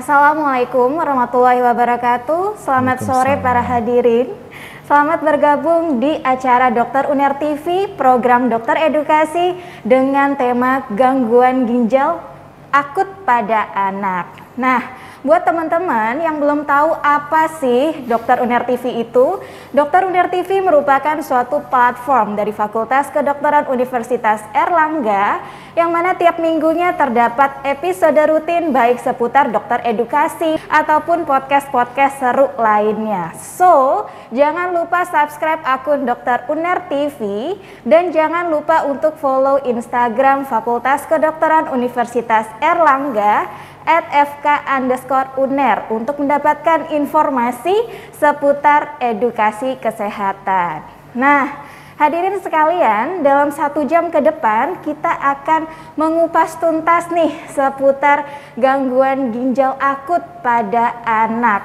Assalamualaikum warahmatullahi wabarakatuh. Selamat sore para hadirin. Selamat bergabung di acara Dokter Uner TV, program dokter edukasi dengan tema gangguan ginjal akut pada anak. Nah, buat teman-teman yang belum tahu apa sih Dokter Uner TV itu, Dokter Uner TV merupakan suatu platform dari Fakultas Kedokteran Universitas Airlangga yang mana tiap minggunya terdapat episode rutin baik seputar dokter edukasi ataupun podcast-podcast seru lainnya. So, jangan lupa subscribe akun Dokter Uner TV dan jangan lupa untuk follow Instagram Fakultas Kedokteran Universitas Airlangga @fk_uner untuk mendapatkan informasi seputar edukasi kesehatan. Nah, hadirin sekalian, dalam 1 jam ke depan kita akan mengupas tuntas nih seputar gangguan ginjal akut pada anak.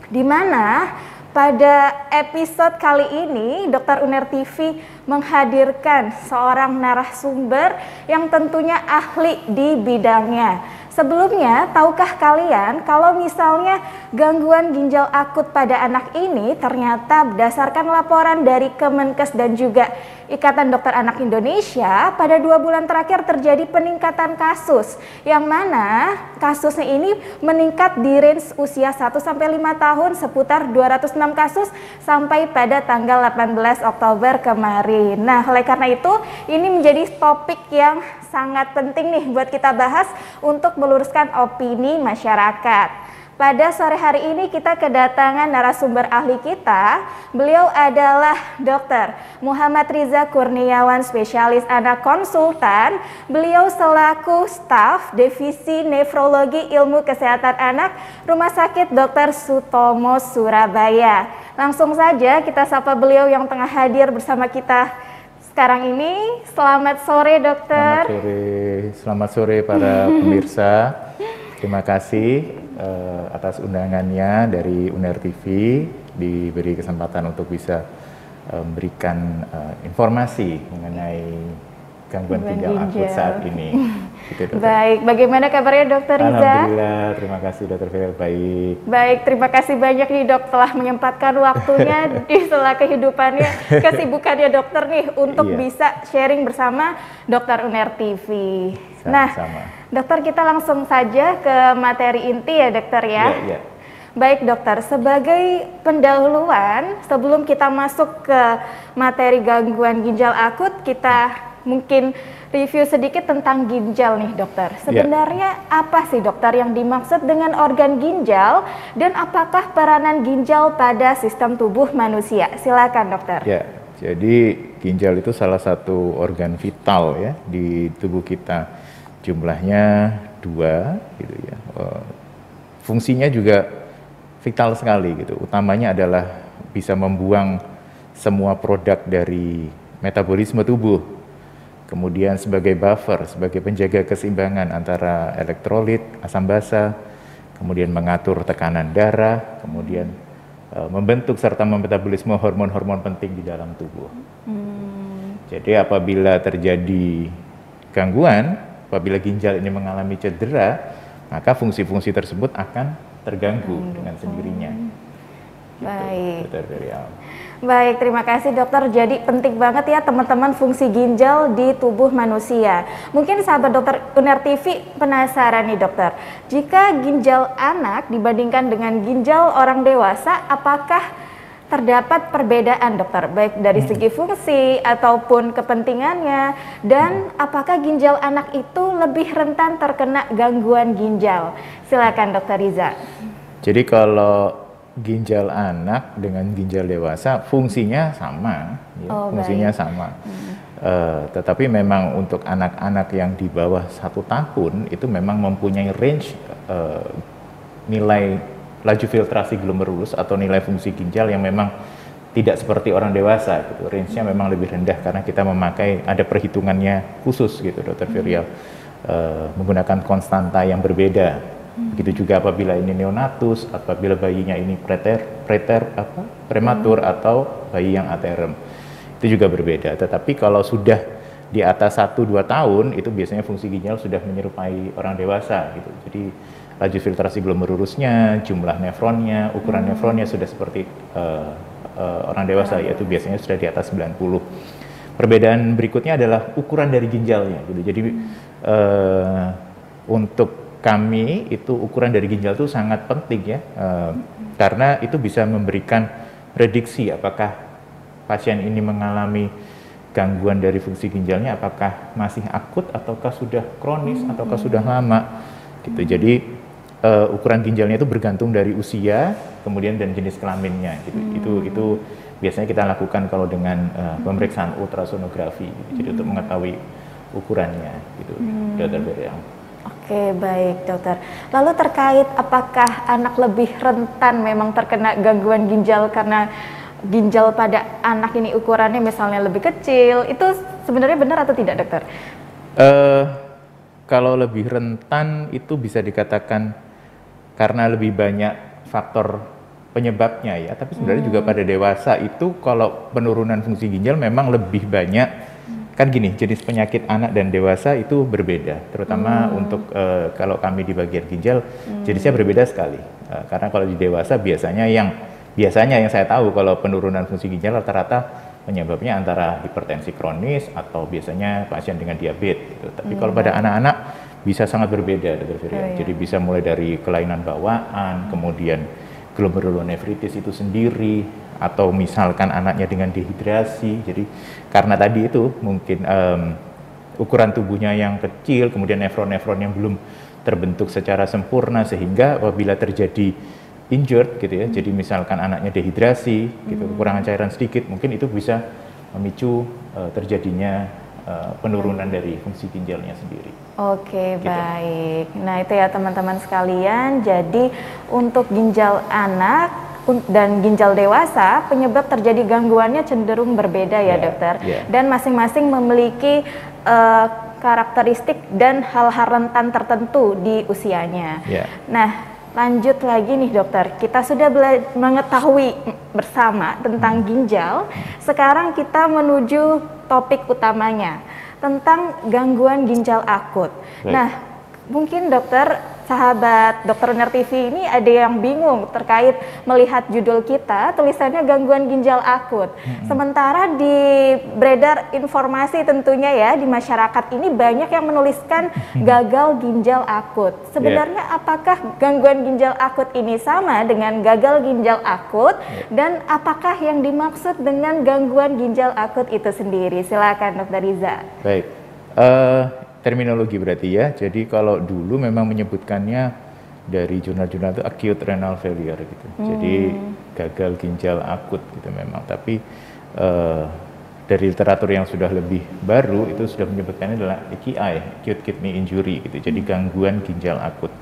Di mana pada episode kali ini Dokter Uner TV menghadirkan seorang narasumber yang tentunya ahli di bidangnya. Sebelumnya, tahukah kalian kalau misalnya gangguan ginjal akut pada anak ini ternyata berdasarkan laporan dari Kemenkes dan juga Ikatan Dokter Anak Indonesia, pada 2 bulan terakhir terjadi peningkatan kasus, yang mana kasusnya ini meningkat di range usia 1-5 tahun seputar 206 kasus sampai pada tanggal 18 Oktober kemarin. Nah, oleh karena itu ini menjadi topik yang sangat penting nih buat kita bahas untuk meluruskan opini masyarakat. Pada sore hari ini kita kedatangan narasumber ahli kita. Beliau adalah Dr. Muhammad Riza Kurniawan, spesialis anak konsultan. Beliau selaku staf Divisi Nefrologi Ilmu Kesehatan Anak Rumah Sakit Dr. Sutomo Surabaya. Langsung saja kita sapa beliau yang tengah hadir bersama kita sekarang ini. Selamat sore, dokter. Selamat sore para pemirsa. Terima kasih atas undangannya dari Uner TV, diberi kesempatan untuk bisa memberikan informasi mengenai gangguan ginjal akut saat ini. Gitu, baik, bagaimana kabarnya Dokter Riza? Alhamdulillah, terima kasih Dokter Firel, baik. Baik, terima kasih banyak nih Dok telah menyempatkan waktunya di sela kehidupannya, kesibukannya dokter nih untuk bisa sharing bersama Dokter Uner TV. Nah, dokter, kita langsung saja ke materi inti ya dokter ya. Baik dokter, sebagai pendahuluan sebelum kita masuk ke materi gangguan ginjal akut, kita mungkin review sedikit tentang ginjal nih dokter. Sebenarnya apa sih dokter yang dimaksud dengan organ ginjal dan apakah peranan ginjal pada sistem tubuh manusia? Silakan dokter. Ya, jadi ginjal itu salah satu organ vital ya di tubuh kita. Jumlahnya 2 gitu ya. Fungsinya juga vital sekali gitu. Utamanya adalah bisa membuang semua produk dari metabolisme tubuh. Kemudian sebagai buffer, sebagai penjaga keseimbangan antara elektrolit, asam basa, kemudian mengatur tekanan darah, kemudian membentuk serta memetabolisme hormon-hormon penting di dalam tubuh. Jadi apabila terjadi gangguan, apabila ginjal ini mengalami cedera, maka fungsi-fungsi tersebut akan terganggu dengan sendirinya. Baik. Gitu, Baik, terima kasih dokter. Jadi penting banget ya teman-teman fungsi ginjal di tubuh manusia. Mungkin sahabat Dokter Uner TV penasaran nih dokter, jika ginjal anak dibandingkan dengan ginjal orang dewasa, apakah terdapat perbedaan dokter, baik dari segi fungsi ataupun kepentingannya, dan apakah ginjal anak itu lebih rentan terkena gangguan ginjal? Silakan dokter Riza. Jadi kalau ginjal anak dengan ginjal dewasa fungsinya sama, fungsinya sama. Tetapi memang untuk anak-anak yang di bawah 1 tahun itu memang mempunyai range nilai laju filtrasi glomerulus atau nilai fungsi ginjal yang memang tidak seperti orang dewasa gitu. Range-nya memang lebih rendah karena kita memakai, ada perhitungannya khusus gitu Dokter Firel, menggunakan konstanta yang berbeda. Begitu juga apabila ini neonatus, apabila bayinya ini prematur atau bayi yang aterem. Itu juga berbeda. Tetapi kalau sudah di atas 1-2 tahun itu biasanya fungsi ginjal sudah menyerupai orang dewasa gitu. Jadi laju filtrasi glomerulus lurusnya, jumlah nefronnya, ukuran nefronnya sudah seperti orang dewasa, yaitu biasanya sudah di atas 90. Perbedaan berikutnya adalah ukuran dari ginjalnya gitu. Jadi untuk kami itu ukuran dari ginjal itu sangat penting ya, karena itu bisa memberikan prediksi apakah pasien ini mengalami gangguan dari fungsi ginjalnya, apakah masih akut ataukah sudah kronis ataukah sudah lama gitu. Jadi ukuran ginjalnya itu bergantung dari usia, kemudian dan jenis kelaminnya gitu. Itu biasanya kita lakukan kalau dengan pemeriksaan ultrasonografi gitu. Jadi untuk mengetahui ukurannya gitu, Dokter Berial. Oke, baik dokter. Lalu terkait apakah anak lebih rentan memang terkena gangguan ginjal karena ginjal pada anak ini ukurannya misalnya lebih kecil, itu sebenarnya benar atau tidak dokter? Kalau lebih rentan itu bisa dikatakan karena lebih banyak faktor penyebabnya ya, tapi sebenarnya juga pada dewasa itu kalau penurunan fungsi ginjal memang lebih banyak. Kan gini, jenis penyakit anak dan dewasa itu berbeda, terutama untuk kalau kami di bagian ginjal jenisnya berbeda sekali. Karena kalau di dewasa biasanya yang saya tahu kalau penurunan fungsi ginjal rata-rata penyebabnya antara hipertensi kronis atau biasanya pasien dengan diabetes gitu. Tapi kalau pada anak-anak bisa sangat berbeda, Dr. Firya. Jadi bisa mulai dari kelainan bawaan, kemudian glomerulonefritis itu sendiri, atau misalkan anaknya dengan dehidrasi. Jadi karena tadi itu mungkin ukuran tubuhnya yang kecil, kemudian nefron-nefron yang belum terbentuk secara sempurna, sehingga apabila terjadi injured gitu ya, jadi misalkan anaknya dehidrasi gitu, kekurangan cairan sedikit, mungkin itu bisa memicu terjadinya penurunan dari fungsi ginjalnya sendiri. Oke, gitu. Baik. Nah itu ya teman-teman sekalian, jadi untuk ginjal anak dan ginjal dewasa, penyebab terjadi gangguannya cenderung berbeda ya dokter. Dan masing-masing memiliki karakteristik dan hal-hal rentan tertentu di usianya. Nah, lanjut lagi nih dokter, kita sudah mengetahui bersama tentang ginjal. Sekarang kita menuju topik utamanya, tentang gangguan ginjal akut. Nah, mungkin dokter, sahabat Dokter Uner TV ini ada yang bingung terkait melihat judul kita, tulisannya gangguan ginjal akut. Sementara di beredar informasi tentunya ya di masyarakat ini banyak yang menuliskan gagal ginjal akut. Sebenarnya apakah gangguan ginjal akut ini sama dengan gagal ginjal akut? Dan apakah yang dimaksud dengan gangguan ginjal akut itu sendiri? Silakan Dokter Riza. Baik. Terminologi berarti ya. Jadi kalau dulu memang menyebutkannya dari jurnal-jurnal itu acute renal failure gitu. Jadi gagal ginjal akut gitu memang. Tapi dari literatur yang sudah lebih baru itu sudah menyebutkannya adalah AKI, acute kidney injury gitu. Jadi gangguan ginjal akut.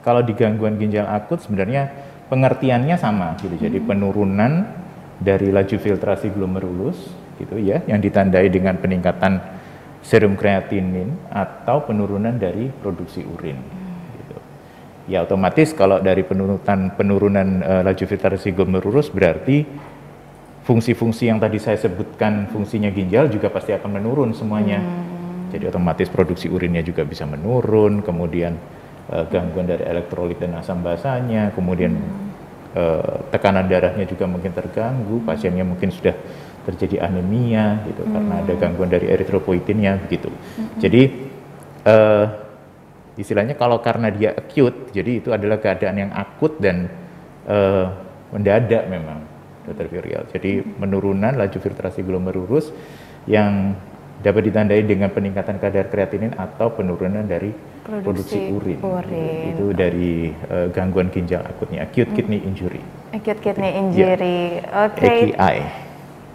Kalau di gangguan ginjal akut sebenarnya pengertiannya sama gitu. Jadi penurunan dari laju filtrasi glomerulus gitu ya, yang ditandai dengan peningkatan serum kreatinin atau penurunan dari produksi urin. Gitu. Ya otomatis kalau dari penurunan laju filtrasi glomerulus berarti fungsi-fungsi yang tadi saya sebutkan fungsinya ginjal juga pasti akan menurun semuanya. Jadi otomatis produksi urinnya juga bisa menurun, kemudian gangguan dari elektrolit dan asam basanya, kemudian tekanan darahnya juga mungkin terganggu, pasiennya mungkin sudah terjadi anemia gitu karena ada gangguan dari eritropoietinnya begitu. Jadi istilahnya kalau karena dia acute, jadi itu adalah keadaan yang akut dan mendadak memang, Dr. Virial. Jadi penurunan laju filtrasi glomerulus yang dapat ditandai dengan peningkatan kadar kreatinin atau penurunan dari produksi urin. Itu dari gangguan ginjal akutnya, acute kidney injury. Acute kidney injury. AKI.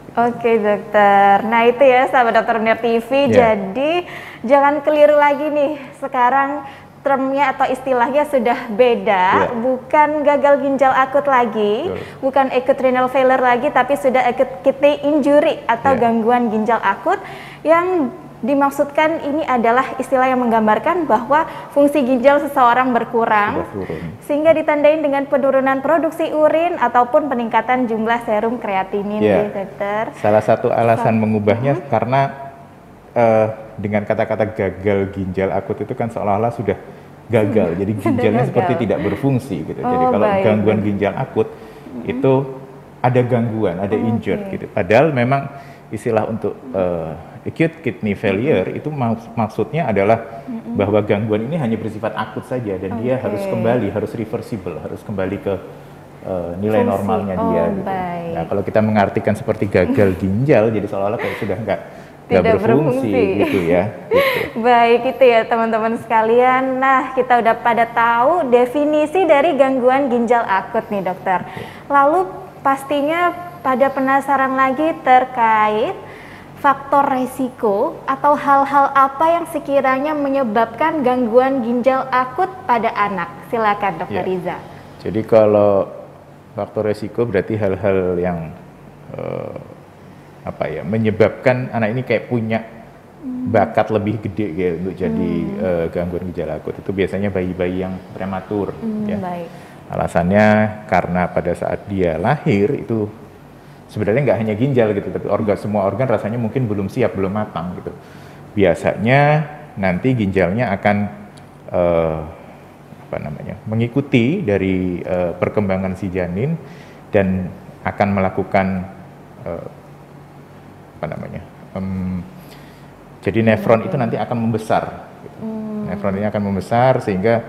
Oke dokter, nah itu ya sahabat Dokter Uner TV, jadi jangan keliru lagi nih, sekarang termnya atau istilahnya sudah beda, bukan gagal ginjal akut lagi, bukan acute renal failure lagi, tapi sudah acute kidney injury atau gangguan ginjal akut yang dimaksudkan ini adalah istilah yang menggambarkan bahwa fungsi ginjal seseorang berkurang sehingga ditandai dengan penurunan produksi urin ataupun peningkatan jumlah serum kreatinin. Dokter. Salah satu alasan mengubahnya karena dengan kata-kata gagal ginjal akut itu kan seolah-olah sudah gagal. Jadi ginjalnya gagal. seperti tidak berfungsi gitu. Jadi Oh, kalau baik. gangguan ginjal akut itu ada gangguan, ada injured gitu. Padahal memang istilah untuk acute kidney failure itu maksudnya adalah bahwa gangguan ini hanya bersifat akut saja dan dia harus kembali, harus reversible, harus kembali ke nilai Fungsi. normalnya dia gitu. Baik. Nah, kalau kita mengartikan seperti gagal ginjal jadi seolah-olah kayak sudah nggak Tidak berfungsi berfungsi. gitu ya. Gitu. Baik, itu ya teman-teman sekalian. Nah, kita udah pada tahu definisi dari gangguan ginjal akut nih dokter. Lalu pastinya pada penasaran lagi terkait faktor resiko atau hal-hal apa yang sekiranya menyebabkan gangguan ginjal akut pada anak. Silakan dokter Riza. Jadi kalau faktor resiko berarti hal-hal yang menyebabkan anak ini kayak punya bakat lebih gede gitu untuk jadi gangguan ginjal akut. Itu biasanya bayi-bayi yang prematur. Baik. Alasannya karena pada saat dia lahir itu sebenarnya nggak hanya ginjal gitu, tapi semua organ rasanya mungkin belum siap, belum matang gitu. Biasanya nanti ginjalnya akan mengikuti dari perkembangan si janin dan akan melakukan jadi nefron itu nanti akan membesar. Gitu. Nefron ini akan membesar sehingga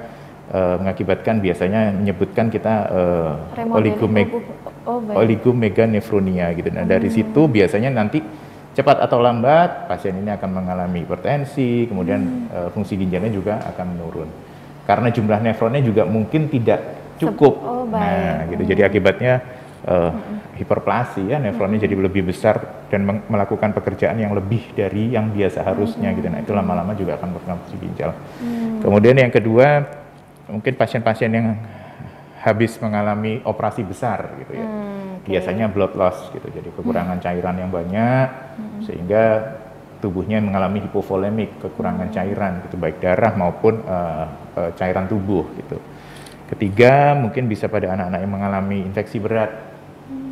mengakibatkan biasanya menyebutkan kita oligomeganefronia gitu. Nah dari situ biasanya nanti cepat atau lambat pasien ini akan mengalami hipertensi, kemudian fungsi ginjalnya juga akan menurun. Karena jumlah nefronnya juga mungkin tidak cukup. Nah gitu. Jadi akibatnya hiperplasi ya, nefronnya jadi lebih besar dan melakukan pekerjaan yang lebih dari yang biasa harusnya gitu. Nah itu lama-lama juga akan berpengaruh fungsi ginjal. Kemudian yang kedua, mungkin pasien-pasien yang habis mengalami operasi besar gitu ya. Biasanya blood loss gitu. Jadi kekurangan cairan yang banyak sehingga tubuhnya mengalami hipovolemik, kekurangan cairan gitu, baik darah maupun cairan tubuh gitu. Ketiga, mungkin bisa pada anak-anak yang mengalami infeksi berat,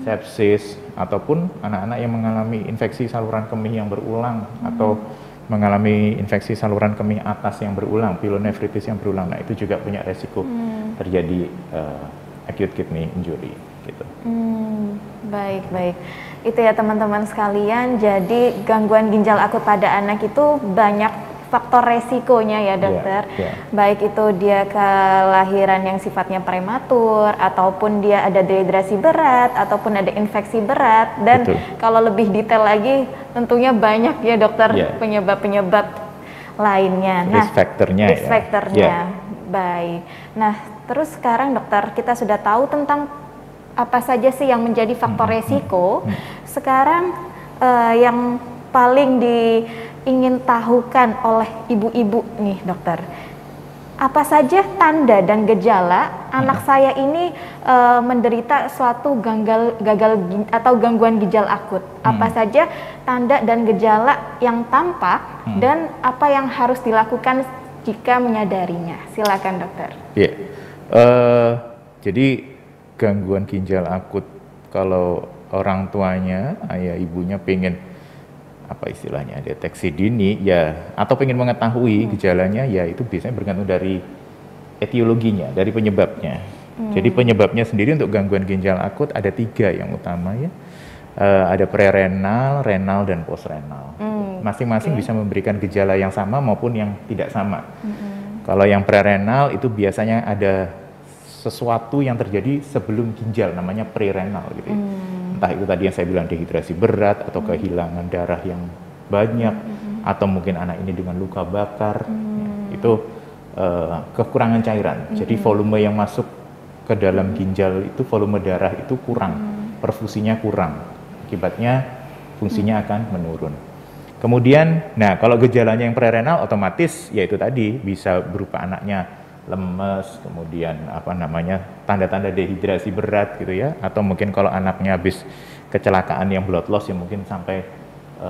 sepsis, ataupun anak-anak yang mengalami infeksi saluran kemih yang berulang atau mengalami infeksi saluran kemih atas yang berulang, pilonefritis yang berulang. Nah, itu juga punya resiko terjadi acute kidney injury gitu. Baik. Itu ya teman-teman sekalian. Jadi gangguan ginjal akut pada anak itu banyak faktor resikonya ya dokter. Baik itu dia kelahiran yang sifatnya prematur, ataupun dia ada dehidrasi berat, ataupun ada infeksi berat. Dan kalau lebih detail lagi tentunya banyak ya dokter penyebab-penyebab lainnya. Risk factor-nya. Baik. Nah terus sekarang dokter kita sudah tahu tentang apa saja sih yang menjadi faktor resiko. Sekarang yang paling ingin tahukan oleh ibu-ibu nih dokter, apa saja tanda dan gejala anak saya ini menderita suatu gagal atau gangguan ginjal akut? Apa saja tanda dan gejala yang tampak dan apa yang harus dilakukan jika menyadarinya? Silakan dokter. Jadi gangguan ginjal akut kalau orang tuanya, ayah ibunya pengen deteksi dini ya, atau pengen mengetahui gejalanya ya, itu biasanya bergantung dari etiologinya, dari penyebabnya. Jadi penyebabnya sendiri untuk gangguan ginjal akut ada 3 yang utama ya. Ada prerenal, renal, dan postrenal. Masing-masing bisa memberikan gejala yang sama maupun yang tidak sama. Kalau yang prerenal itu biasanya ada sesuatu yang terjadi sebelum ginjal, namanya prerenal gitu ya. Entah itu tadi yang saya bilang dehidrasi berat atau kehilangan darah yang banyak, atau mungkin anak ini dengan luka bakar, itu kekurangan cairan. Jadi volume yang masuk ke dalam ginjal itu, volume darah itu kurang, perfusinya kurang, akibatnya fungsinya akan menurun. Kemudian, nah kalau gejalanya yang prerenal otomatis yaitu tadi bisa berupa anaknya lemes, kemudian tanda-tanda dehidrasi berat gitu ya, atau mungkin kalau anaknya habis kecelakaan yang blood loss ya mungkin sampai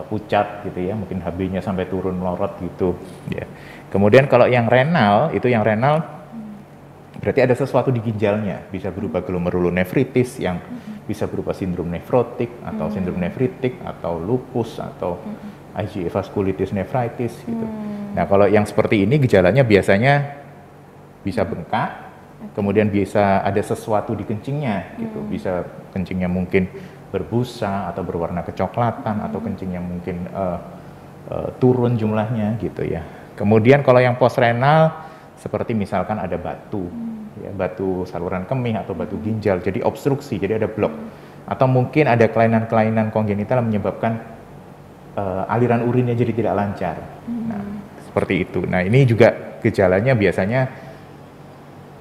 pucat gitu ya, mungkin HB-nya sampai turun melorot gitu ya. Kemudian kalau yang renal berarti ada sesuatu di ginjalnya, bisa berupa glomerulonefritis yang bisa berupa sindrom nefrotik atau sindrom nefritik atau lupus atau IgA vasculitis nephritis gitu. Nah kalau yang seperti ini gejalanya biasanya bisa bengkak, kemudian bisa ada sesuatu di kencingnya gitu, bisa kencingnya mungkin berbusa atau berwarna kecoklatan atau kencingnya mungkin turun jumlahnya gitu ya. Kemudian kalau yang postrenal seperti misalkan ada batu, ya, batu saluran kemih atau batu ginjal, jadi obstruksi, jadi ada blok, atau mungkin ada kelainan-kelainan kongenital yang menyebabkan aliran urinnya jadi tidak lancar. Nah, seperti itu. Nah, ini juga gejalanya biasanya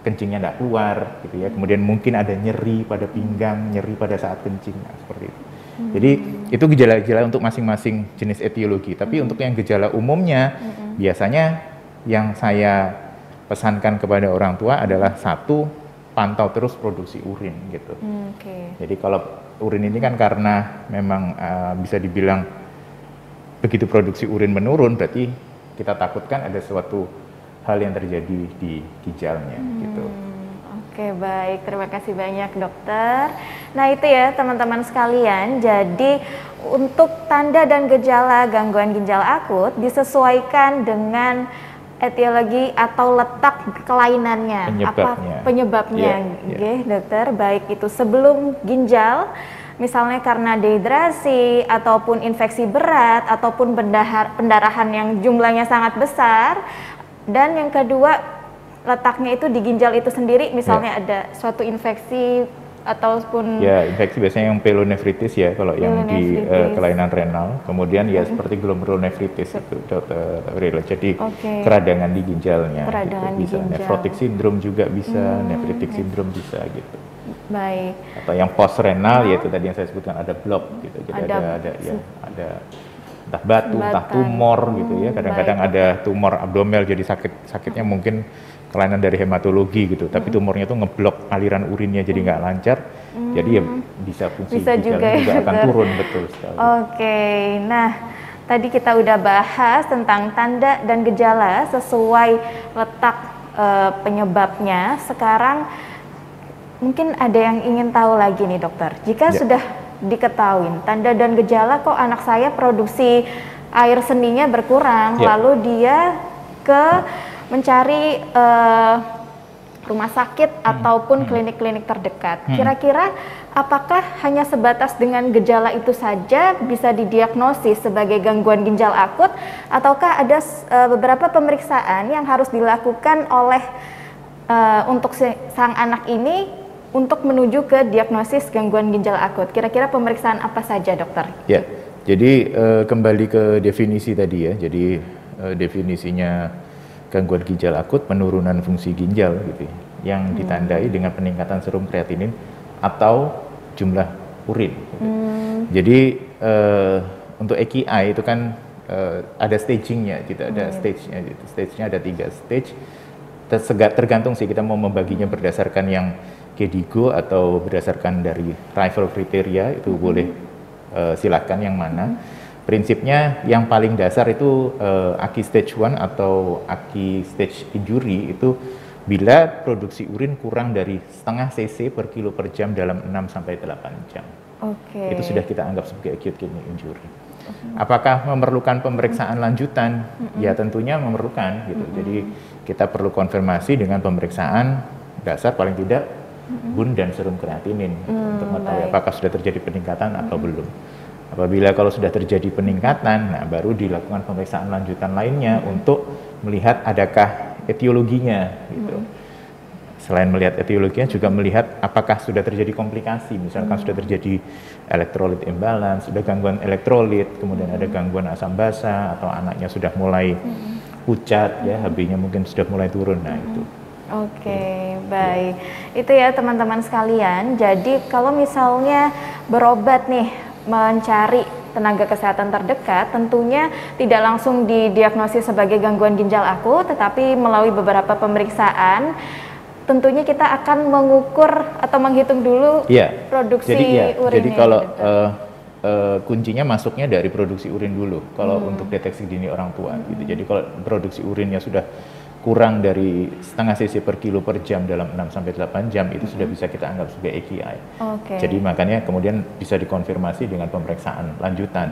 kencingnya tidak keluar, gitu ya. Kemudian mungkin ada nyeri pada pinggang, nyeri pada saat kencing, nah, seperti itu. Jadi itu gejala-gejala untuk masing-masing jenis etiologi. Tapi untuk yang gejala umumnya, biasanya yang saya pesankan kepada orang tua adalah satu, pantau terus produksi urin, gitu. Jadi kalau urin ini kan karena memang bisa dibilang begitu produksi urin menurun, berarti kita takutkan ada suatu hal yang terjadi di ginjalnya, gitu. Oke, baik. Terima kasih banyak, dokter. Nah, itu ya, teman-teman sekalian. Jadi, untuk tanda dan gejala gangguan ginjal akut disesuaikan dengan etiologi atau letak kelainannya, penyebabnya, dokter. Baik itu sebelum ginjal, misalnya karena dehidrasi ataupun infeksi berat ataupun pendarahan yang jumlahnya sangat besar, dan yang kedua letaknya itu di ginjal itu sendiri, misalnya ada suatu infeksi ataupun infeksi biasanya yang pyelonefritis ya kalau yang di kelainan renal, kemudian ya seperti glomerulonefritis itu dokter Rila, jadi keradangan di ginjalnya, gitu. Bisa nephrotic syndrome juga bisa, nephritic syndrome bisa gitu. Baik. Atau yang post renal yaitu tadi yang saya sebutkan ada blok gitu, jadi ada entah batu, entah tumor gitu ya. Kadang-kadang ada tumor abdominal, jadi sakitnya mungkin kelainan dari hematologi gitu, tapi tumornya itu ngeblok aliran urinnya jadi nggak lancar, jadi ya bisa fungsi juga akan turun, betul sekali. Oke, nah tadi kita udah bahas tentang tanda dan gejala sesuai letak penyebabnya. Sekarang mungkin ada yang ingin tahu lagi nih, dokter. Jika sudah diketahui tanda dan gejala, kok anak saya produksi air seninya berkurang, lalu dia mencari rumah sakit ataupun klinik-klinik terdekat. Kira-kira apakah hanya sebatas dengan gejala itu saja bisa didiagnosis sebagai gangguan ginjal akut, ataukah ada beberapa pemeriksaan yang harus dilakukan oleh untuk sang anak ini untuk menuju ke diagnosis gangguan ginjal akut? Kira-kira pemeriksaan apa saja, dokter? Ya, jadi kembali ke definisi tadi ya. Jadi definisinya gangguan ginjal akut penurunan fungsi ginjal gitu ya, yang ditandai dengan peningkatan serum kreatinin atau jumlah urin gitu. Jadi untuk AKI itu kan ada stagingnya gitu, ada stage-nya gitu. Stage-nya ada 3 stage, tergantung sih kita mau membaginya berdasarkan yang KDIGO atau berdasarkan dari rival kriteria, itu boleh silakan yang mana. Prinsipnya yang paling dasar itu AKI stage 1 atau AKI stage injury itu bila produksi urin kurang dari setengah cc per kilo per jam dalam 6 sampai 8 jam. Itu sudah kita anggap sebagai acute kidney injury. Apakah memerlukan pemeriksaan lanjutan? Ya tentunya memerlukan gitu. Jadi kita perlu konfirmasi dengan pemeriksaan dasar paling tidak bun dan serum kreatinin untuk mengetahui apakah sudah terjadi peningkatan atau belum. Apabila kalau sudah terjadi peningkatan, nah baru dilakukan pemeriksaan lanjutan lainnya untuk melihat adakah etiologinya gitu. Selain melihat etiologinya juga melihat apakah sudah terjadi komplikasi, misalkan sudah terjadi elektrolit imbalance, sudah gangguan elektrolit, kemudian ada gangguan asam basa atau anaknya sudah mulai pucat ya, HB-nya mungkin sudah mulai turun. Nah itu. Baik. Itu ya teman-teman sekalian. Jadi kalau misalnya berobat nih, mencari tenaga kesehatan terdekat, tentunya tidak langsung didiagnosis sebagai gangguan ginjal akut, tetapi melalui beberapa pemeriksaan tentunya kita akan mengukur atau menghitung dulu produksi urinnya. Jadi kalau kuncinya masuknya dari produksi urin dulu kalau untuk deteksi dini orang tua gitu. Jadi kalau produksi urinnya sudah kurang dari setengah cc per kilo per jam dalam 6 sampai 8 jam itu sudah bisa kita anggap sebagai AKI. Jadi makanya kemudian bisa dikonfirmasi dengan pemeriksaan lanjutan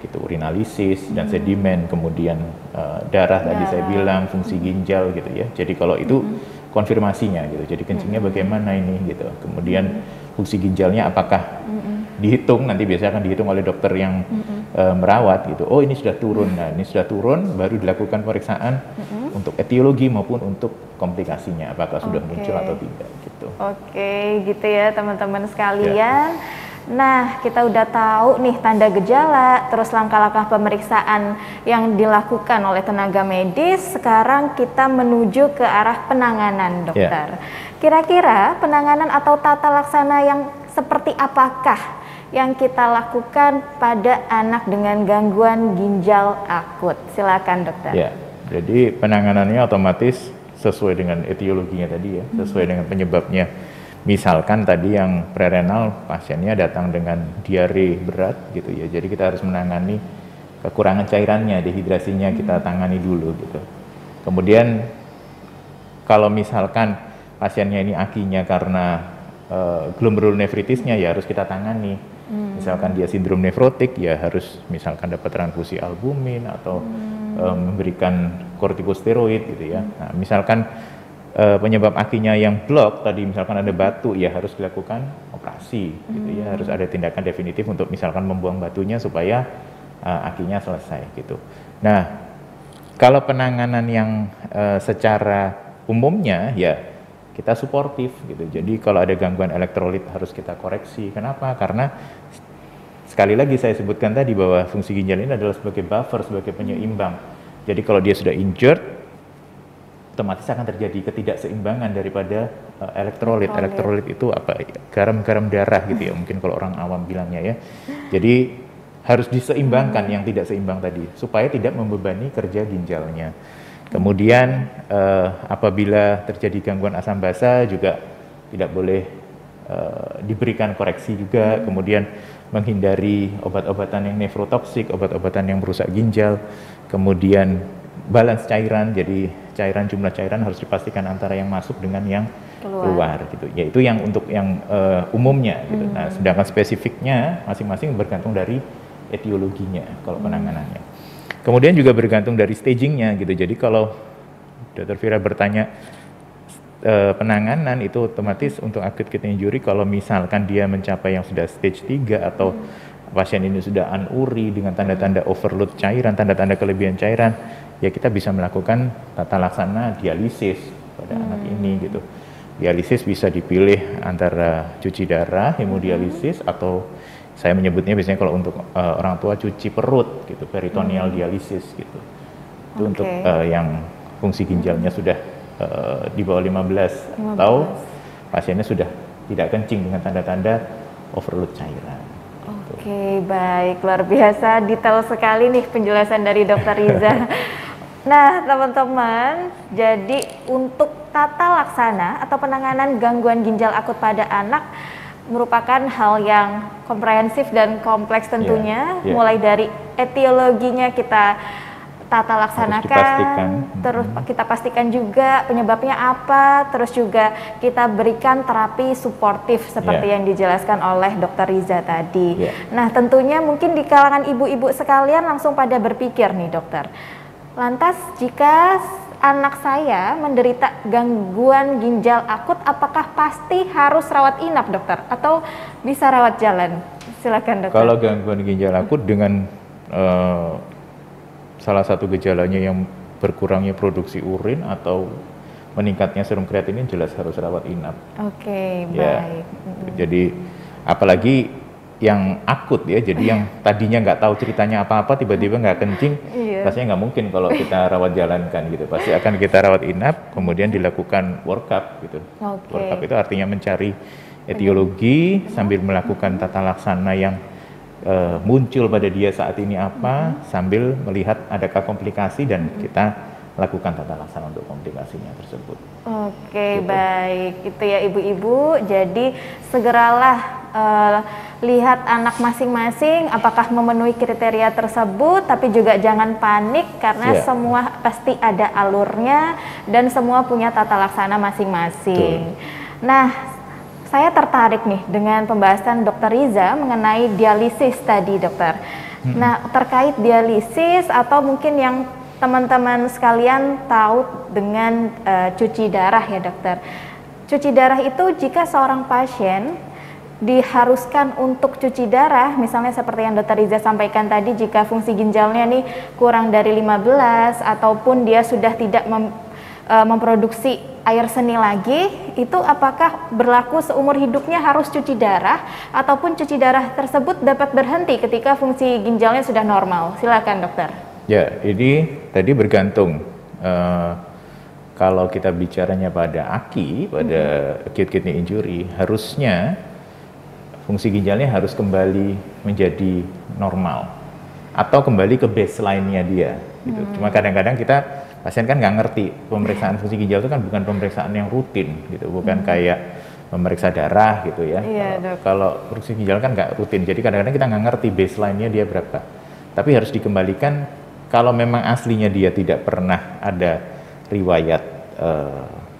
gitu, urinalisis dan sedimen, kemudian darah tadi saya bilang, fungsi ginjal gitu ya. Jadi kalau itu konfirmasinya gitu. Jadi kencingnya bagaimana ini gitu. Kemudian fungsi ginjalnya apakah dihitung, nanti biasanya akan dihitung oleh dokter yang merawat gitu. Oh ini sudah turun. Nah ini sudah turun, baru dilakukan pemeriksaan untuk etiologi maupun untuk komplikasinya, apakah sudah muncul atau tidak gitu. Oke, gitu ya teman-teman sekalian. Nah, kita udah tahu nih tanda gejala, terus langkah-langkah pemeriksaan yang dilakukan oleh tenaga medis. Sekarang kita menuju ke arah penanganan, dokter. Kira-kira penanganan atau tata laksana yang seperti apakah yang kita lakukan pada anak dengan gangguan ginjal akut? Silakan, dokter. Ya, jadi penanganannya otomatis sesuai dengan etiologinya tadi ya, sesuai dengan penyebabnya. Misalkan tadi yang prerenal pasiennya datang dengan diare berat gitu ya, jadi kita harus menangani kekurangan cairannya, dehidrasinya kita tangani dulu gitu. Kemudian kalau misalkan pasiennya ini akinya karena glomerulonefritisnya ya harus kita tangani. Misalkan dia sindrom nefrotik ya harus misalkan dapat transfusi albumin atau memberikan kortikosteroid gitu ya. Nah, misalkan penyebab akinya yang blok tadi misalkan ada batu ya harus dilakukan operasi gitu ya, harus ada tindakan definitif untuk misalkan membuang batunya supaya akinya selesai gitu. Nah, kalau penanganan yang secara umumnya ya kita suportif gitu. Jadi kalau ada gangguan elektrolit harus kita koreksi. Kenapa? Karena sekali lagi saya sebutkan tadi bahwa fungsi ginjal ini adalah sebagai buffer, sebagai penyeimbang. Jadi kalau dia sudah injured, otomatis akan terjadi ketidakseimbangan daripada elektrolit. Elektrolit itu apa? Garam-garam darah gitu ya, mungkin kalau orang awam bilangnya ya. Jadi harus diseimbangkan yang tidak seimbang tadi supaya tidak membebani kerja ginjalnya. Kemudian apabila terjadi gangguan asam basa juga tidak boleh diberikan koreksi juga. Kemudian menghindari obat-obatan yang nefrotoksik, obat-obatan yang merusak ginjal. Kemudian balance cairan, jadi jumlah cairan harus dipastikan antara yang masuk dengan yang keluar gitu. Yaitu yang untuk yang umumnya gitu. Nah, sedangkan spesifiknya masing-masing bergantung dari etiologinya kalau penanganannya. Kemudian juga bergantung dari stagingnya gitu. Jadi kalau Dr. Vira bertanya penanganan itu otomatis untuk acute kidney injury kalau misalkan dia mencapai yang sudah stage 3 atau pasien ini sudah anuri dengan tanda-tanda overload cairan, tanda-tanda kelebihan cairan, ya kita bisa melakukan tata laksana dialisis pada anak ini gitu. Dialisis bisa dipilih antara cuci darah, hemodialisis, atau saya menyebutnya biasanya kalau untuk orang tua cuci perut gitu, peritoneal dialisis gitu. Itu untuk yang fungsi ginjalnya sudah di bawah 15 atau pasiennya sudah tidak kencing dengan tanda-tanda overload cairan. Oke, baik, luar biasa detail sekali nih penjelasan dari Dr. Riza. Nah, teman-teman, jadi untuk tata laksana atau penanganan gangguan ginjal akut pada anak merupakan hal yang komprehensif dan kompleks tentunya, mulai dari etiologinya kita tata laksanakan, terus kita pastikan juga penyebabnya apa, terus juga kita berikan terapi suportif seperti yang dijelaskan oleh Dr. Riza tadi. Nah, tentunya mungkin di kalangan ibu-ibu sekalian langsung pada berpikir nih, dokter. Lantas jika anak saya menderita gangguan ginjal akut, apakah pasti harus rawat inap, dokter? Atau bisa rawat jalan? Silakan, dokter. Kalau gangguan ginjal akut dengan salah satu gejalanya yang berkurangnya produksi urin atau meningkatnya serum kreatinin jelas harus rawat inap. Oke, baik. Jadi apalagi yang akut ya, jadi yang tadinya nggak tahu ceritanya apa-apa tiba-tiba nggak kencing, pastinya nggak mungkin kalau kita rawat jalankan gitu. Pasti akan kita rawat inap, kemudian dilakukan workup gitu. Workup itu artinya mencari etiologi sambil melakukan tata laksana yang muncul pada dia saat ini apa, sambil melihat adakah komplikasi dan kita lakukan tata laksana untuk komplikasinya tersebut. Oke, gitu. Baik, itu ya ibu-ibu. Jadi segeralah lihat anak masing-masing apakah memenuhi kriteria tersebut, tapi juga jangan panik karena semua pasti ada alurnya dan semua punya tata laksana masing-masing. Nah, saya tertarik nih dengan pembahasan Dr. Riza mengenai dialisis tadi, dokter. Nah, terkait dialisis atau mungkin yang teman-teman sekalian tahu dengan cuci darah ya dokter. Cuci darah itu jika seorang pasien diharuskan untuk cuci darah, misalnya seperti yang dokter Riza sampaikan tadi, jika fungsi ginjalnya nih kurang dari 15 ataupun dia sudah tidak memproduksi air seni lagi, itu apakah berlaku seumur hidupnya harus cuci darah ataupun cuci darah tersebut dapat berhenti ketika fungsi ginjalnya sudah normal? Silakan dokter. Ya, ini tadi bergantung. Kalau kita bicaranya pada AKI, pada acute kidney injury, harusnya fungsi ginjalnya harus kembali menjadi normal atau kembali ke baseline-nya dia. Gitu. Cuma kadang-kadang kita pasien kan nggak ngerti, pemeriksaan fungsi ginjal itu kan bukan pemeriksaan yang rutin, gitu, bukan kayak memeriksa darah gitu ya. Kalau fungsi ginjal kan nggak rutin, jadi kadang-kadang kita nggak ngerti baseline-nya dia berapa. Tapi harus dikembalikan kalau memang aslinya dia tidak pernah ada riwayat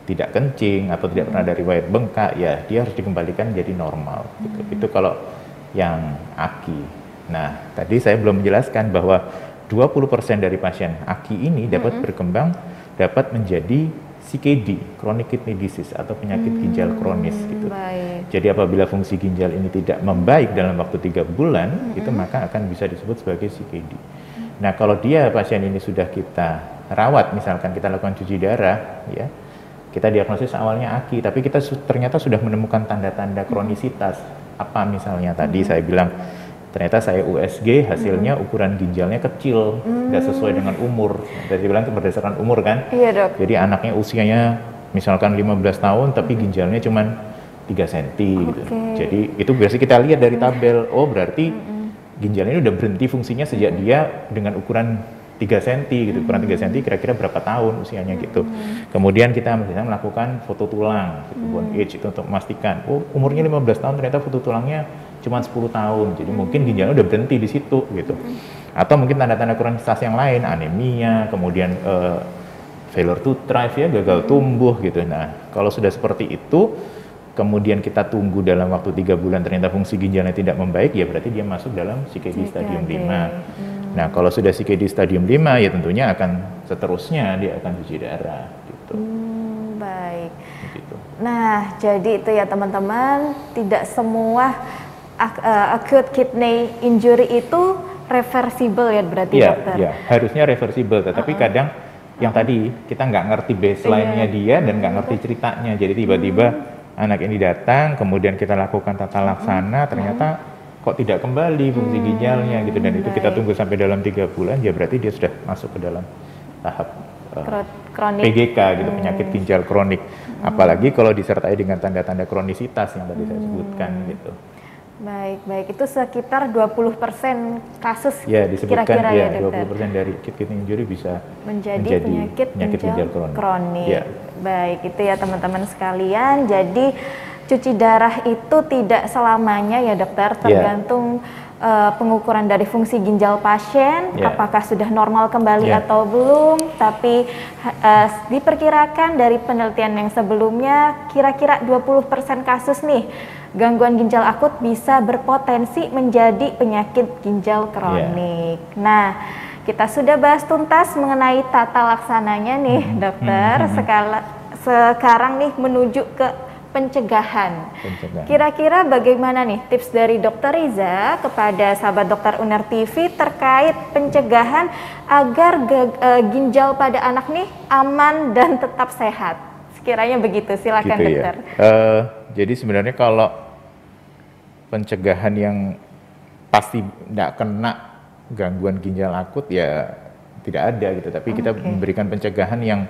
tidak kencing atau tidak pernah ada riwayat bengkak, ya dia harus dikembalikan jadi normal. Gitu. Itu kalau yang AKI. Nah, tadi saya belum menjelaskan bahwa 20% dari pasien AKI ini dapat berkembang, dapat menjadi CKD, chronic kidney disease atau penyakit ginjal kronis gitu. Jadi apabila fungsi ginjal ini tidak membaik dalam waktu 3 bulan, itu maka akan bisa disebut sebagai CKD. Nah, kalau dia pasien ini sudah kita rawat, misalkan kita lakukan cuci darah, ya, kita diagnosis awalnya AKI, tapi kita ternyata sudah menemukan tanda-tanda kronisitas. Apa misalnya tadi saya bilang, ternyata saya USG, hasilnya ukuran ginjalnya kecil, nggak sesuai dengan umur. Tadi bilang itu berdasarkan umur kan? Iya dok. Jadi anaknya usianya misalkan 15 tahun, tapi ginjalnya cuma 3 cm gitu. Jadi itu biasanya kita lihat dari tabel, oh berarti ginjalnya ini udah berhenti fungsinya sejak dia dengan ukuran 3 cm gitu, ukuran 3 cm kira-kira berapa tahun usianya gitu. Kemudian kita bisa melakukan foto tulang, gitu, bone age itu untuk memastikan, oh umurnya 15 tahun ternyata foto tulangnya cuma 10 tahun, jadi mungkin ginjalnya udah berhenti di situ gitu. Atau mungkin tanda-tanda kronisitas yang lain, anemia, kemudian failure to thrive ya, gagal tumbuh gitu. Nah, kalau sudah seperti itu, kemudian kita tunggu dalam waktu 3 bulan ternyata fungsi ginjalnya tidak membaik, ya berarti dia masuk dalam CKD stadium 5. Nah, kalau sudah CKD stadium 5, ya tentunya akan seterusnya dia akan cuci darah gitu. Baik. Gitu. Nah, jadi itu ya teman-teman, tidak semua acute kidney injury itu reversible ya berarti dokter? Iya, harusnya reversible, tetapi kadang yang tadi kita nggak ngerti baseline-nya dia dan nggak ngerti ceritanya, jadi tiba-tiba anak ini datang, kemudian kita lakukan tata laksana, ternyata kok tidak kembali fungsi ginjalnya gitu, dan itu kita tunggu sampai dalam 3 bulan, ya berarti dia sudah masuk ke dalam tahap kronik. PGK gitu, penyakit ginjal kronik. Apalagi kalau disertai dengan tanda-tanda kronisitas yang tadi saya sebutkan gitu. Baik, itu sekitar 20% kasus ya disebutkan kira-kira ya dokter? 20% dari acute kidney injury bisa menjadi penyakit ginjal kronik. Ya. Baik, itu ya teman-teman sekalian. Jadi cuci darah itu tidak selamanya ya dokter, tergantung pengukuran dari fungsi ginjal pasien, apakah sudah normal kembali atau belum. Tapi diperkirakan dari penelitian yang sebelumnya, kira-kira 20% kasus nih gangguan ginjal akut bisa berpotensi menjadi penyakit ginjal kronik. Nah, kita sudah bahas tuntas mengenai tata laksananya nih dokter. Sekarang nih menuju ke pencegahan. Kira-kira bagaimana nih tips dari Dr. Riza kepada sahabat dokter UNER TV terkait pencegahan agar ginjal pada anak nih aman dan tetap sehat? Sekiranya begitu, silakan gitu dokter. Jadi sebenarnya kalau pencegahan yang pasti tidak kena gangguan ginjal akut ya tidak ada gitu, tapi kita memberikan pencegahan yang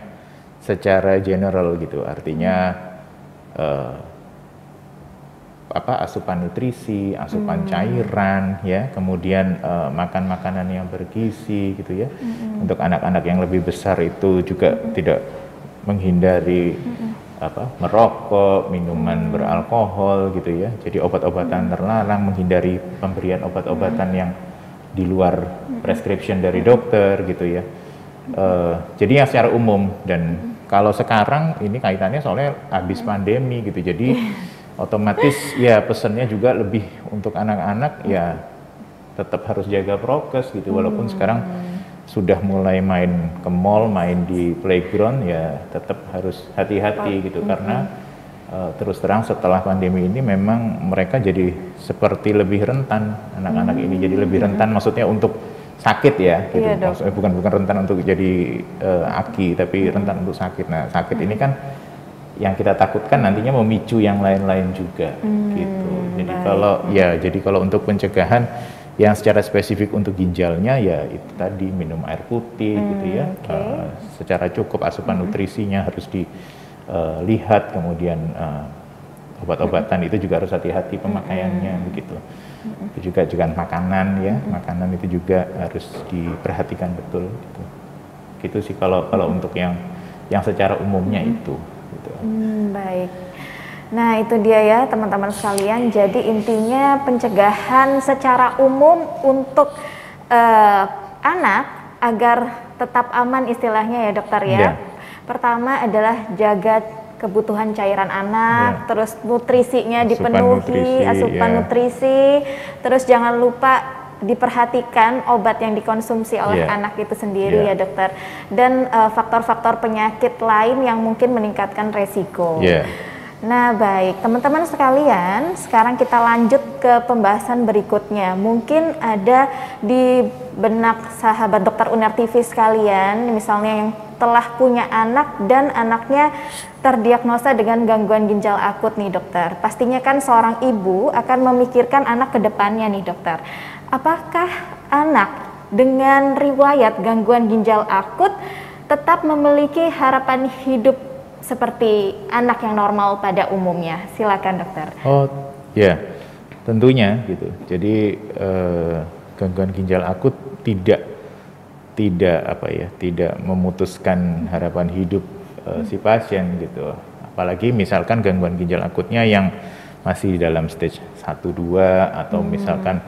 secara general gitu, artinya asupan nutrisi, asupan cairan ya, kemudian makan makanan yang bergizi gitu ya. Untuk anak-anak yang lebih besar itu juga tidak menghindari merokok, minuman beralkohol gitu ya. Jadi obat-obatan terlarang, menghindari pemberian obat-obatan yang di luar prescription dari dokter gitu ya. Jadi yang secara umum, dan kalau sekarang ini kaitannya soalnya habis pandemi gitu, jadi otomatis ya pesannya juga lebih untuk anak-anak ya tetap harus jaga prokes gitu, walaupun sekarang sudah mulai main ke mall, main di playground, ya tetap harus hati-hati gitu, karena terus terang setelah pandemi ini memang mereka jadi seperti lebih rentan, anak-anak ini jadi lebih rentan, maksudnya untuk sakit ya, gitu. Iya, Dok. Maksudnya bukan rentan untuk jadi aki, tapi rentan untuk sakit. Nah, sakit ini kan yang kita takutkan nantinya memicu yang lain-lain juga, gitu. Jadi kalau untuk pencegahan yang secara spesifik untuk ginjalnya, ya itu tadi minum air putih, gitu ya, secara cukup, asupan nutrisinya harus dilihat, kemudian obat-obatan itu juga harus hati-hati pemakaiannya, begitu. Itu juga makanan ya, makanan itu juga harus diperhatikan betul, gitu. Gitu sih kalau untuk yang secara umumnya itu. Gitu. Baik. Nah itu dia ya teman-teman sekalian, jadi intinya pencegahan secara umum untuk anak agar tetap aman istilahnya ya dokter ya. Yeah. Pertama adalah jaga kebutuhan cairan anak, terus nutrisinya dipenuhi, asupan nutrisi, terus jangan lupa diperhatikan obat yang dikonsumsi oleh anak itu sendiri ya dokter, dan faktor-faktor penyakit lain yang mungkin meningkatkan resiko. Nah baik teman-teman sekalian, sekarang kita lanjut ke pembahasan berikutnya. Mungkin ada di benak sahabat dokter Uner TV sekalian, misalnya yang telah punya anak dan anaknya terdiagnosa dengan gangguan ginjal akut nih dokter. Pastinya kan seorang ibu akan memikirkan anak ke depannya nih dokter. Apakah anak dengan riwayat gangguan ginjal akut tetap memiliki harapan hidup seperti anak yang normal pada umumnya? Silakan dokter. Oh ya, tentunya gitu. Jadi gangguan ginjal akut tidak memutuskan harapan hidup si pasien gitu. Apalagi misalkan gangguan ginjal akutnya yang masih dalam stage 1, 2 atau misalkan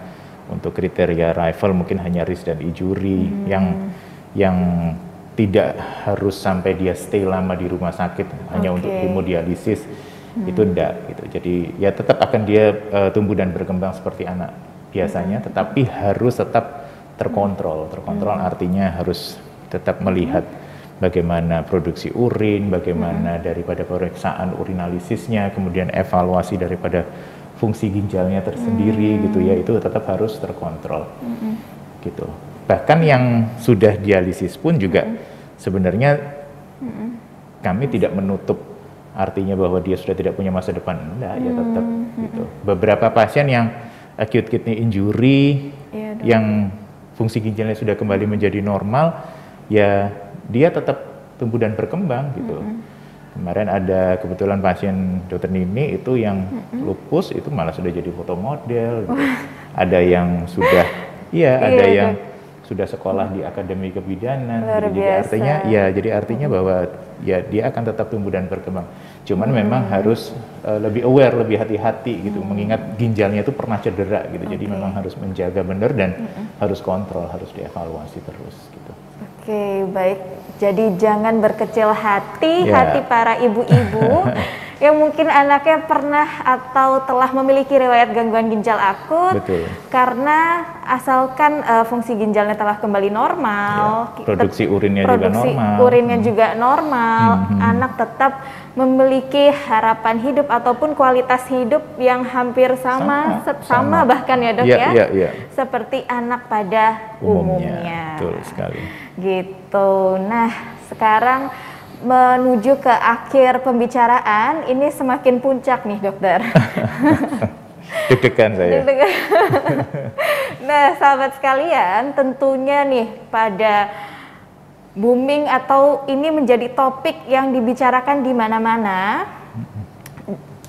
untuk kriteria rival mungkin hanya risk dan injury yang tidak harus sampai dia stay lama di rumah sakit hanya untuk hemodialisis, itu enggak gitu. Jadi ya tetap akan dia tumbuh dan berkembang seperti anak biasanya, tetapi harus tetap terkontrol. Terkontrol artinya harus tetap melihat bagaimana produksi urin, bagaimana daripada pemeriksaan urinalisisnya, kemudian evaluasi daripada fungsi ginjalnya tersendiri gitu ya, itu tetap harus terkontrol gitu. Bahkan yang sudah dialisis pun juga sebenarnya kami tidak menutup artinya bahwa dia sudah tidak punya masa depan, enggak, ya tetap gitu. Beberapa pasien yang acute kidney injury yang fungsi ginjalnya sudah kembali menjadi normal, ya dia tetap tumbuh dan berkembang gitu. Kemarin ada kebetulan pasien dokter Nini itu yang lupus itu malah sudah jadi foto model gitu. Ada yang sudah ada yang sudah sekolah di akademi kebidanan gitu. Jadi artinya bahwa ya dia akan tetap tumbuh dan berkembang. Cuman memang harus lebih aware, lebih hati-hati gitu, mengingat ginjalnya itu pernah cedera gitu. Jadi memang harus menjaga benar dan harus kontrol, harus dievaluasi terus gitu. Oke, baik. Jadi jangan berkecil hati, hati para ibu-ibu yang mungkin anaknya pernah atau telah memiliki riwayat gangguan ginjal akut. Betul. Karena asalkan fungsi ginjalnya telah kembali normal, produksi urinnya juga normal, anak tetap memiliki harapan hidup ataupun kualitas hidup yang hampir sama bahkan ya dok seperti anak pada umumnya. Betul sekali. Gitu. Nah, sekarang menuju ke akhir pembicaraan, ini semakin puncak nih dokter. Deg-degan saya. Nah, sahabat sekalian, tentunya nih pada booming atau ini menjadi topik yang dibicarakan di mana-mana.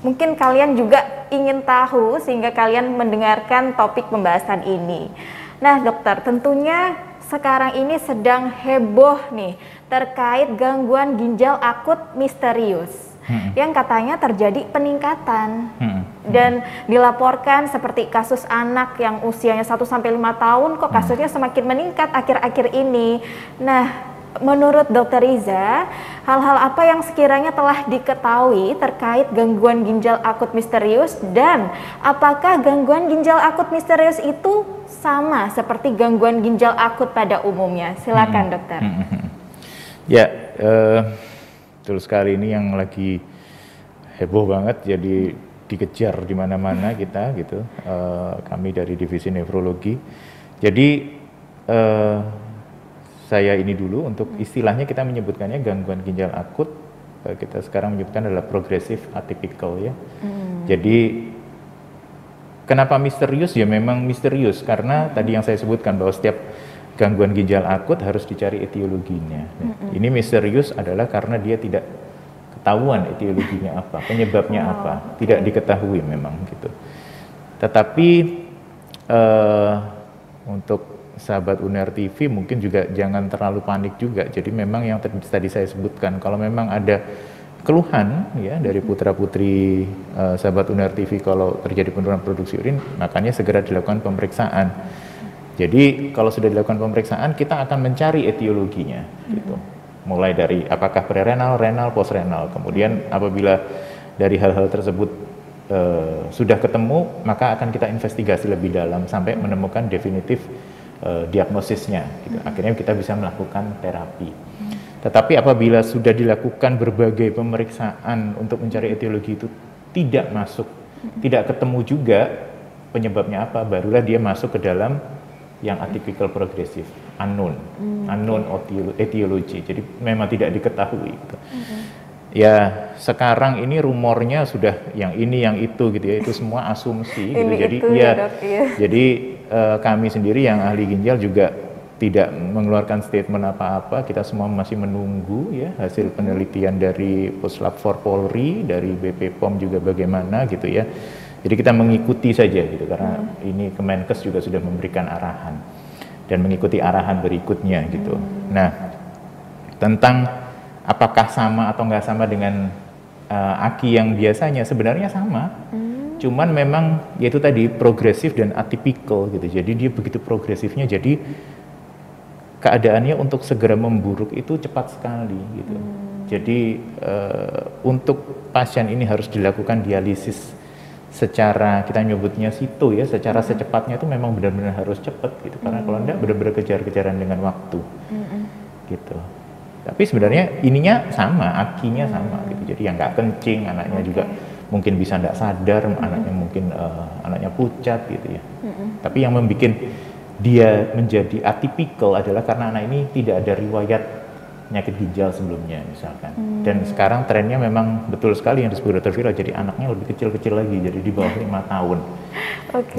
Mungkin kalian juga ingin tahu sehingga kalian mendengarkan topik pembahasan ini. Nah, dokter, tentunya sekarang ini sedang heboh nih terkait gangguan ginjal akut misterius yang katanya terjadi peningkatan dan dilaporkan seperti kasus anak yang usianya 1-5 tahun kok kasusnya semakin meningkat akhir-akhir ini. Nah, menurut Dokter Riza, hal-hal apa yang sekiranya telah diketahui terkait gangguan ginjal akut misterius, dan apakah gangguan ginjal akut misterius itu sama seperti gangguan ginjal akut pada umumnya? Silakan dokter. Ya, betul sekali, ini yang lagi heboh banget, jadi dikejar di mana-mana kita gitu. Kami dari divisi nefrologi. Jadi saya ini dulu untuk istilahnya kita menyebutkannya gangguan ginjal akut. Kita sekarang menyebutkan adalah progresif atypical ya. Jadi kenapa misterius? Ya memang misterius karena tadi yang saya sebutkan bahwa setiap gangguan ginjal akut harus dicari etiologinya. Ini misterius adalah karena dia tidak ketahuan etiologinya apa, penyebabnya apa, tidak diketahui memang gitu. Tetapi untuk sahabat UNER TV mungkin juga jangan terlalu panik juga. Jadi memang yang tadi saya sebutkan, kalau memang ada keluhan ya dari putra-putri sahabat UNER TV kalau terjadi penurunan produksi urin, makanya segera dilakukan pemeriksaan. Jadi kalau sudah dilakukan pemeriksaan, kita akan mencari etiologinya gitu. Mulai dari apakah prerenal, renal, postrenal. Kemudian apabila dari hal-hal tersebut sudah ketemu, maka akan kita investigasi lebih dalam sampai menemukan definitif diagnosisnya gitu. Akhirnya kita bisa melakukan terapi. Tetapi apabila sudah dilakukan berbagai pemeriksaan untuk mencari etiologi itu tidak masuk, tidak ketemu juga penyebabnya apa, barulah dia masuk ke dalam yang atypical progresif, unknown etiology. Jadi memang tidak diketahui gitu. Ya sekarang ini rumornya sudah yang ini yang itu gitu ya, itu semua asumsi gitu. Jadi ya, jadi kami sendiri yang ahli ginjal juga tidak mengeluarkan statement apa-apa. Kita semua masih menunggu ya hasil penelitian dari Puslap 4 Polri, dari BP POM juga bagaimana gitu ya. Jadi kita mengikuti saja gitu karena ini Kemenkes juga sudah memberikan arahan dan mengikuti arahan berikutnya gitu. Nah, tentang apakah sama atau nggak sama dengan AKI yang biasanya, sebenarnya sama. Cuman memang yaitu tadi progresif dan atypical gitu. Jadi dia begitu progresifnya, jadi keadaannya untuk segera memburuk itu cepat sekali gitu. Jadi untuk pasien ini harus dilakukan dialisis secara, kita nyebutnya situ ya, secara secepatnya itu memang benar-benar harus cepat gitu. Karena kalau enggak benar-benar kejar-kejaran dengan waktu gitu. Tapi sebenarnya ininya sama, AKI-nya sama gitu. Jadi yang nggak kencing, anaknya juga mungkin bisa nggak sadar, anaknya mungkin anaknya pucat gitu ya. Tapi yang membuat dia menjadi atypical adalah karena anak ini tidak ada riwayat penyakit ginjal sebelumnya misalkan. Dan sekarang trennya memang betul sekali yang disebut Dr. Vira, jadi anaknya lebih kecil-kecil lagi, jadi di bawah 5 tahun.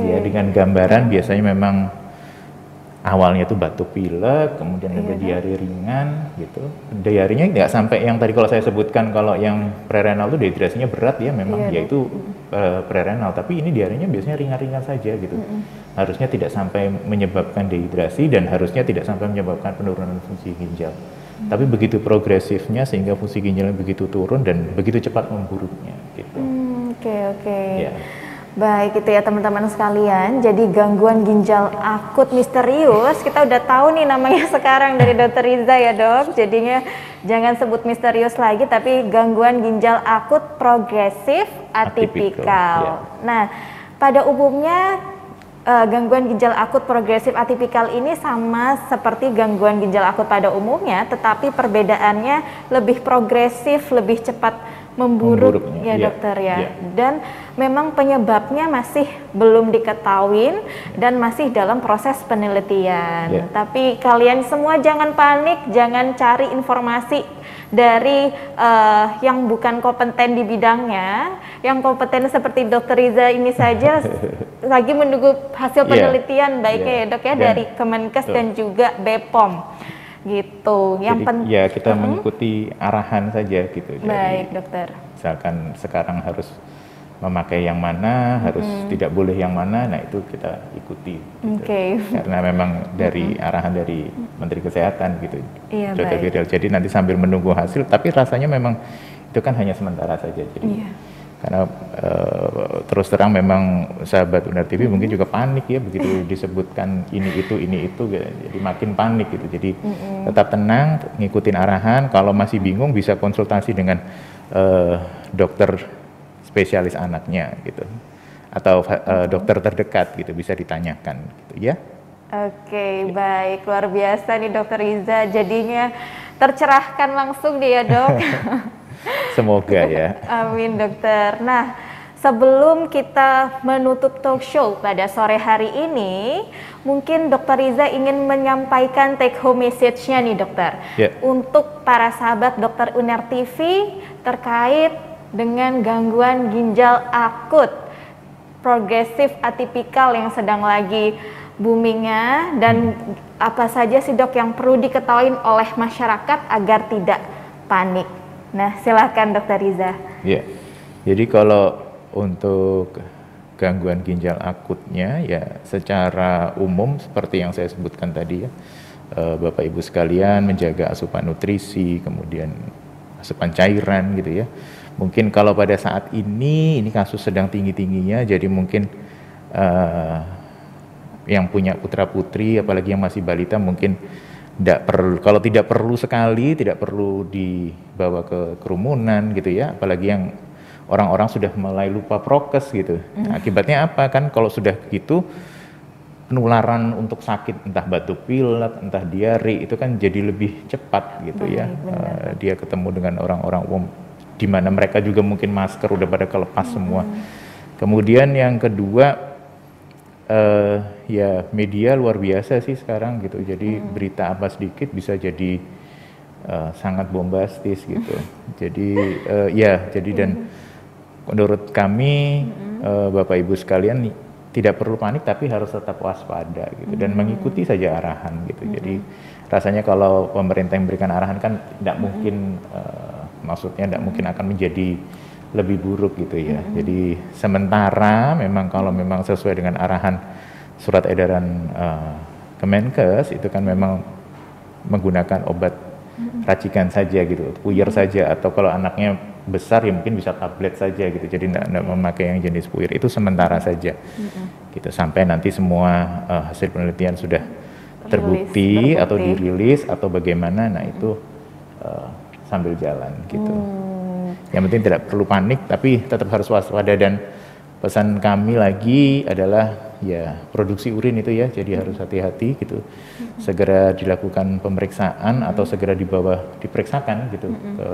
Ya, dengan gambaran biasanya memang awalnya itu batuk pilek, kemudian ada diare ringan gitu. Diarenya nggak sampai yang tadi kalau saya sebutkan, kalau yang prerenal itu dehidrasinya berat ya memang yaitu prerenal, tapi ini diarenya biasanya ringan-ringan saja gitu. Harusnya tidak sampai menyebabkan dehidrasi dan harusnya tidak sampai menyebabkan penurunan fungsi ginjal. Tapi begitu progresifnya sehingga fungsi ginjalnya begitu turun dan begitu cepat memburuknya gitu. Ya. Baik, itu ya teman-teman sekalian. Jadi gangguan ginjal akut misterius, kita udah tahu nih namanya sekarang dari Dr. Riza ya dok. Jadinya jangan sebut misterius lagi, tapi gangguan ginjal akut progresif atipikal. Nah, pada umumnya gangguan ginjal akut progresif atipikal ini sama seperti gangguan ginjal akut pada umumnya, tetapi perbedaannya lebih progresif, lebih cepat memburuk ya dokter ya. Dan memang penyebabnya masih belum diketahui dan masih dalam proses penelitian. Tapi kalian semua jangan panik, jangan cari informasi dari yang bukan kompeten di bidangnya. Yang kompeten seperti Dr. Riza ini saja lagi menunggu hasil penelitian baiknya ya dok ya dari Kemenkes dan juga BPOM. Gitu. Yang ya kita mengikuti arahan saja gitu. Baik, dokter. Misalkan sekarang harus memakai yang mana, harus tidak boleh yang mana, nah itu kita ikuti. Gitu. Karena memang dari arahan dari Menteri Kesehatan gitu. Dr. Viral. Jadi nanti sambil menunggu hasil, tapi rasanya memang itu kan hanya sementara saja. Jadi Karena terus terang memang sahabat Uner TV mungkin juga panik ya begitu disebutkan ini itu gitu. Jadi makin panik gitu. Jadi tetap tenang, ngikutin arahan. Kalau masih bingung bisa konsultasi dengan dokter spesialis anaknya gitu, atau dokter terdekat gitu, bisa ditanyakan gitu ya. Oke, baik, luar biasa nih Dokter Riza, jadinya tercerahkan langsung dia dok. Semoga ya. Amin dokter. Nah, sebelum kita menutup talk show pada sore hari ini, mungkin Dokter Riza ingin menyampaikan take home message-nya nih dokter, untuk para sahabat Dokter Uner TV terkait dengan gangguan ginjal akut progresif atipikal yang sedang lagi boomingnya, dan apa saja sih dok yang perlu diketahui oleh masyarakat agar tidak panik. Nah, silakan Dokter Riza. Ya, jadi kalau untuk gangguan ginjal akutnya ya secara umum seperti yang saya sebutkan tadi ya, Bapak Ibu sekalian menjaga asupan nutrisi, kemudian asupan cairan gitu ya. Mungkin kalau pada saat ini kasus sedang tinggi-tingginya, jadi mungkin yang punya putra-putri apalagi yang masih balita mungkin tidak perlu, kalau tidak perlu sekali, tidak perlu dibawa ke kerumunan gitu ya, apalagi yang orang-orang sudah mulai lupa prokes gitu. Nah, akibatnya apa kan, kalau sudah gitu penularan untuk sakit entah batuk pilek, entah diare itu kan jadi lebih cepat gitu ya. Dia ketemu dengan orang-orang umum di mana mereka juga mungkin masker udah pada kelepas semua. Kemudian yang kedua, ya media luar biasa sih sekarang gitu, jadi berita apa sedikit bisa jadi sangat bombastis gitu. Jadi jadi dan menurut kami Bapak Ibu sekalian tidak perlu panik, tapi harus tetap waspada gitu dan mengikuti saja arahan gitu. Jadi rasanya kalau pemerintah yang memberikan arahan kan tidak mungkin, maksudnya tidak mungkin akan menjadi lebih buruk gitu ya. Jadi sementara memang kalau memang sesuai dengan arahan surat edaran Kemenkes itu kan memang menggunakan obat racikan saja gitu, puyer saja, atau kalau anaknya besar ya mungkin bisa tablet saja gitu. Jadi tidak memakai yang jenis puyer, itu sementara saja gitu, sampai nanti semua hasil penelitian sudah terbukti atau dirilis atau bagaimana, nah itu sambil jalan gitu. Yang penting tidak perlu panik, tapi tetap harus waspada. Dan pesan kami lagi adalah ya produksi urin itu ya, jadi harus hati-hati gitu. Segera dilakukan pemeriksaan atau segera diperiksakan gitu ke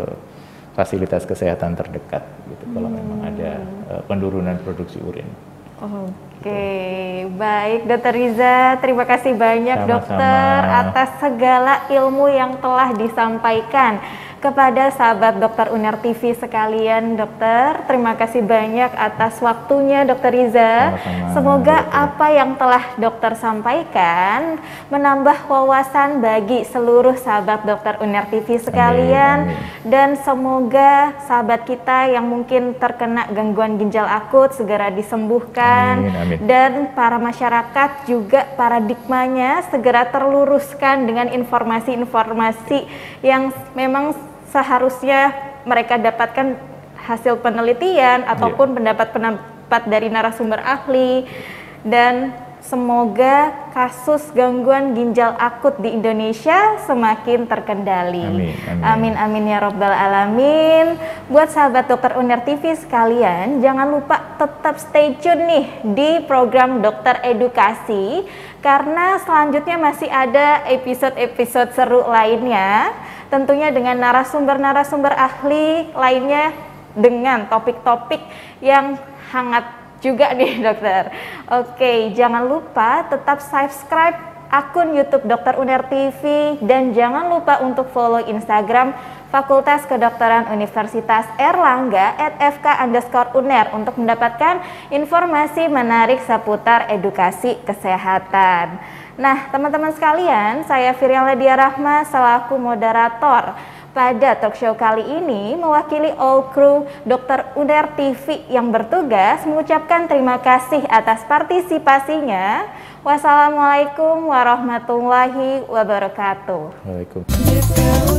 fasilitas kesehatan terdekat gitu kalau memang ada penurunan produksi urin. Oke, baik Dokter Riza, terima kasih banyak dokter atas segala ilmu yang telah disampaikan kepada sahabat Dokter Uner TV sekalian. Dokter, terima kasih banyak atas waktunya Dokter Riza. Semoga apa yang telah dokter sampaikan menambah wawasan bagi seluruh sahabat Dokter Uner TV sekalian. Dan semoga sahabat kita yang mungkin terkena gangguan ginjal akut segera disembuhkan. Dan para masyarakat juga paradigmanya segera terluruskan dengan informasi-informasi yang memang seharusnya mereka dapatkan hasil penelitian ataupun pendapat-pendapat dari narasumber ahli. Dan semoga kasus gangguan ginjal akut di Indonesia semakin terkendali. Amin ya robbal alamin. Buat sahabat Dokter Uner TV sekalian, jangan lupa tetap stay tune nih di program Dokter Edukasi, karena selanjutnya masih ada episode-episode seru lainnya, tentunya dengan narasumber-narasumber ahli lainnya dengan topik-topik yang hangat juga nih dokter. Oke, jangan lupa tetap subscribe akun YouTube Dokter Uner TV, dan jangan lupa untuk follow Instagram Fakultas Kedokteran Universitas Erlangga @fk_uner untuk mendapatkan informasi menarik seputar edukasi kesehatan. Nah, teman-teman sekalian, saya Firian Ledia Rahma selaku moderator pada talk show kali ini mewakili all crew Dokter Uner TV yang bertugas mengucapkan terima kasih atas partisipasinya. Wassalamualaikum warahmatullahi wabarakatuh. Waalaikumsalam.